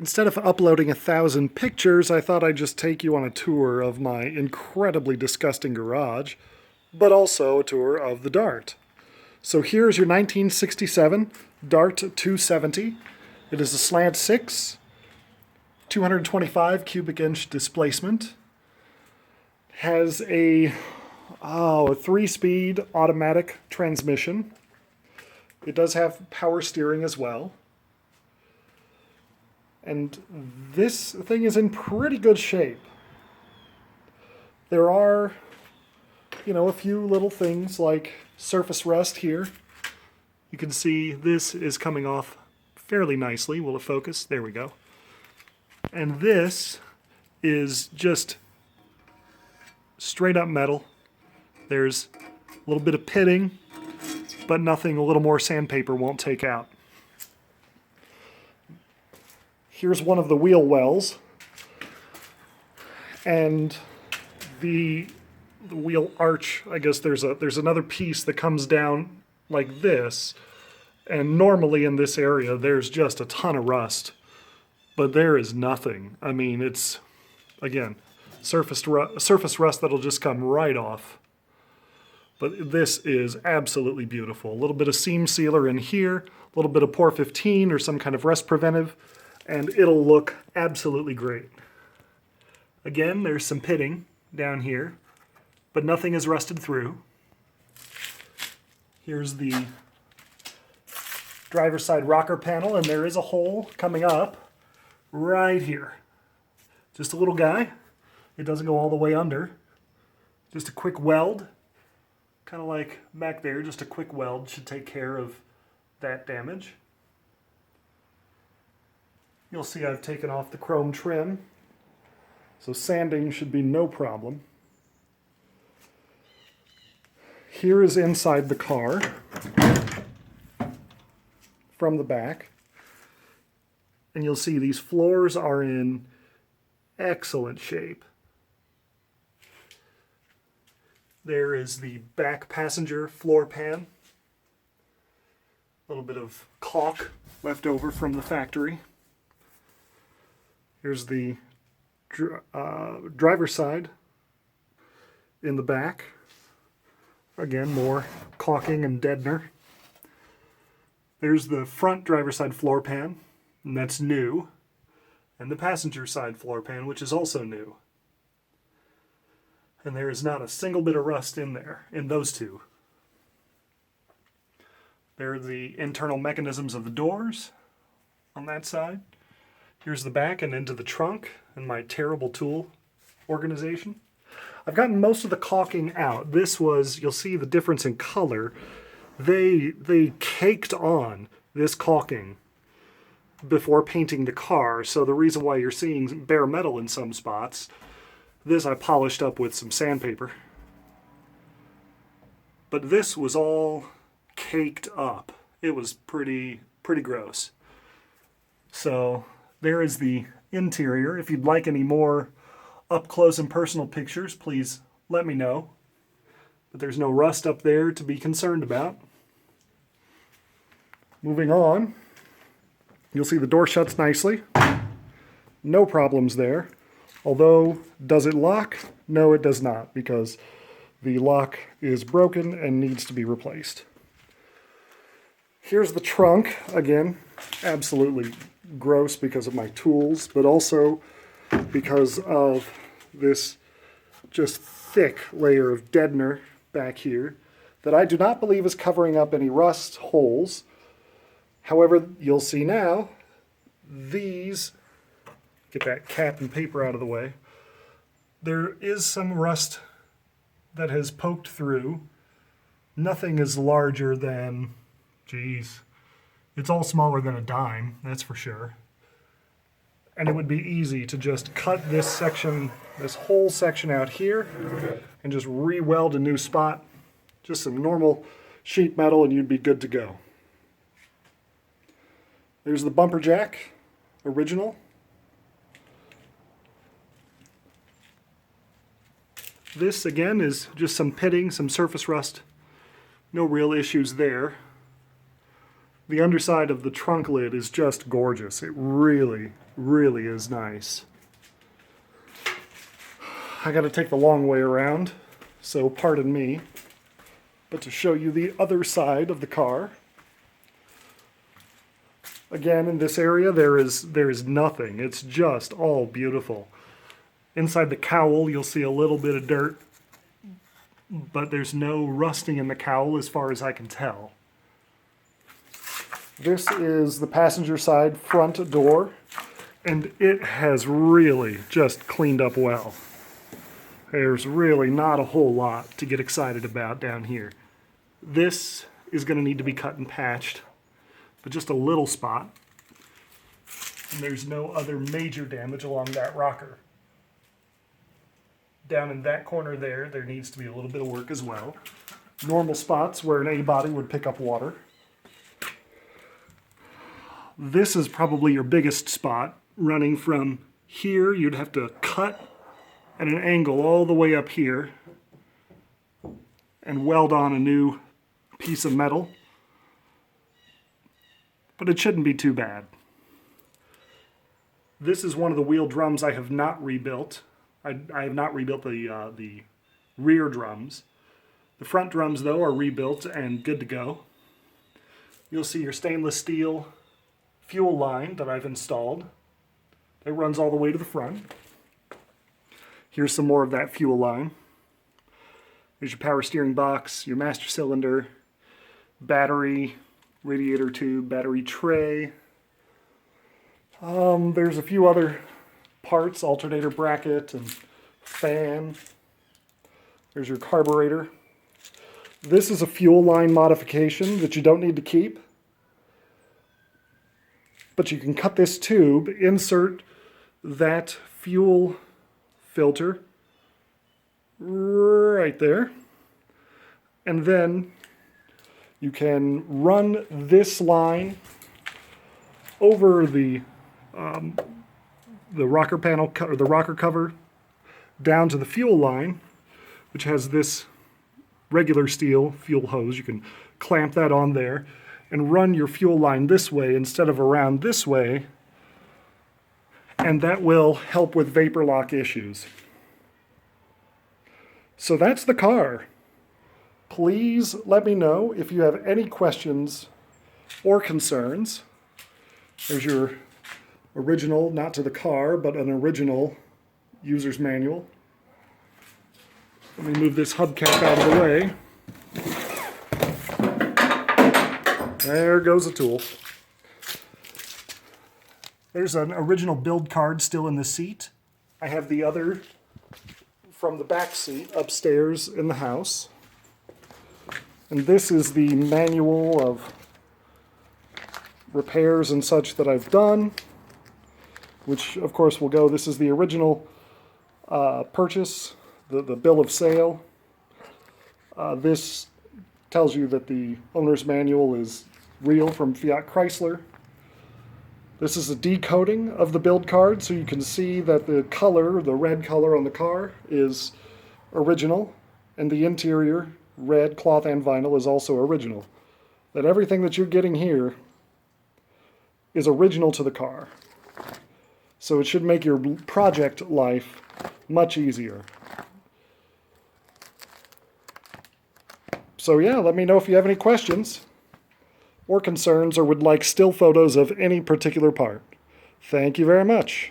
Instead of uploading 1,000 pictures, I thought I'd just take you on a tour of my incredibly disgusting garage, but also a tour of the Dart. So here's your 1967 Dart 270. It is a slant 6, 225 cubic inch displacement. Has a 3-speed automatic transmission. It does have power steering as well. And this thing is in pretty good shape. There are, a few little things like surface rust here. You can see this is coming off fairly nicely. Will it focus? There we go. And this is just straight up metal. There's a little bit of pitting, but nothing a little more sandpaper won't take out. Here's one of the wheel wells, and the wheel arch, I guess there's another piece that comes down like this, and normally in this area there's just a ton of rust, but there is nothing. I mean, it's, again, surface rust that'll just come right off. But this is absolutely beautiful. A little bit of seam sealer in here, a little bit of POR 15 or some kind of rust preventive, and it'll look absolutely great. Again, there's some pitting down here, but nothing is rusted through. Here's the driver's side rocker panel, and there is a hole coming up right here. Just a little guy. It doesn't go all the way under. Just a quick weld, kind of like back there, just a quick weld should take care of that damage. You'll see I've taken off the chrome trim, so sanding should be no problem. Here is inside the car from the back, and you'll see these floors are in excellent shape. There is the back passenger floor pan. A little bit of caulk left over from the factory. Here's the driver's side in the back. Again, more caulking and deadener. There's the front driver's side floor pan, and that's new. And the passenger side floor pan, which is also new. And there is not a single bit of rust in there, in those two. There are the internal mechanisms of the doors on that side. Here's the back and into the trunk and my terrible tool organization. I've gotten most of the caulking out. This was, you'll see the difference in color. They caked on this caulking before painting the car, so the reason why you're seeing bare metal in some spots, this I polished up with some sandpaper. But this was all caked up. It was pretty gross. So there is the interior. If you'd like any more up close and personal pictures, please let me know. But there's no rust up there to be concerned about. Moving on, you'll see the door shuts nicely. No problems there. Although, does it lock? No, it does not, because the lock is broken and needs to be replaced. Here's the trunk. Again, absolutely gross because of my tools, but also because of this just thick layer of deadener back here that I do not believe is covering up any rust holes. However, you'll see now, these, get that cap and paper out of the way, there is some rust that has poked through. Nothing is larger than, geez, it's all smaller than a dime, that's for sure. And it would be easy to just cut this section, this whole section out here, and just re-weld a new spot. Just some normal sheet metal and you'd be good to go. There's the bumper jack, original. This, again, is just some pitting, some surface rust. No real issues there. The underside of the trunk lid is just gorgeous. It really, really is nice. I got to take the long way around, so pardon me. But to show you the other side of the car, again, in this area, there is nothing. It's just all beautiful. Inside the cowl, you'll see a little bit of dirt, but there's no rusting in the cowl as far as I can tell. This is the passenger side front door, and it has really just cleaned up well. There's really not a whole lot to get excited about down here. This is going to need to be cut and patched, but just a little spot. And there's no other major damage along that rocker. Down in that corner there needs to be a little bit of work as well. Normal spots where an A-body would pick up water. This is probably your biggest spot. Running from here, you'd have to cut at an angle all the way up here and weld on a new piece of metal. But it shouldn't be too bad. This is one of the wheel drums I have not rebuilt. I have not rebuilt the rear drums. The front drums, though, are rebuilt and good to go. You'll see your stainless steel fuel line that I've installed. It runs all the way to the front. Here's some more of that fuel line. There's your power steering box, your master cylinder, battery, radiator tube, battery tray. There's a few other parts, alternator bracket and fan. There's your carburetor. This is a fuel line modification that you don't need to keep. But you can cut this tube, insert that fuel filter right there, and then you can run this line over the rocker panel or the rocker cover down to the fuel line, which has this regular steel fuel hose. You can clamp that on there and run your fuel line this way instead of around this way, and that will help with vapor lock issues. So that's the car. Please let me know if you have any questions or concerns. There's your original, not to the car, but an original user's manual. Let me move this hubcap out of the way. There goes a tool. There's an original build card still in the seat. I have the other from the back seat upstairs in the house. And this is the manual of repairs and such that I've done, which of course will go, this is the original purchase, the bill of sale. This tells you that the owner's manual is real from Fiat Chrysler. This is a decoding of the build card, so you can see that the color, the red color on the car, is original, and the interior, red cloth and vinyl, is also original. That everything that you're getting here is original to the car. So it should make your project life much easier. So yeah, let me know if you have any questions or concerns or would like still photos of any particular part. Thank you very much.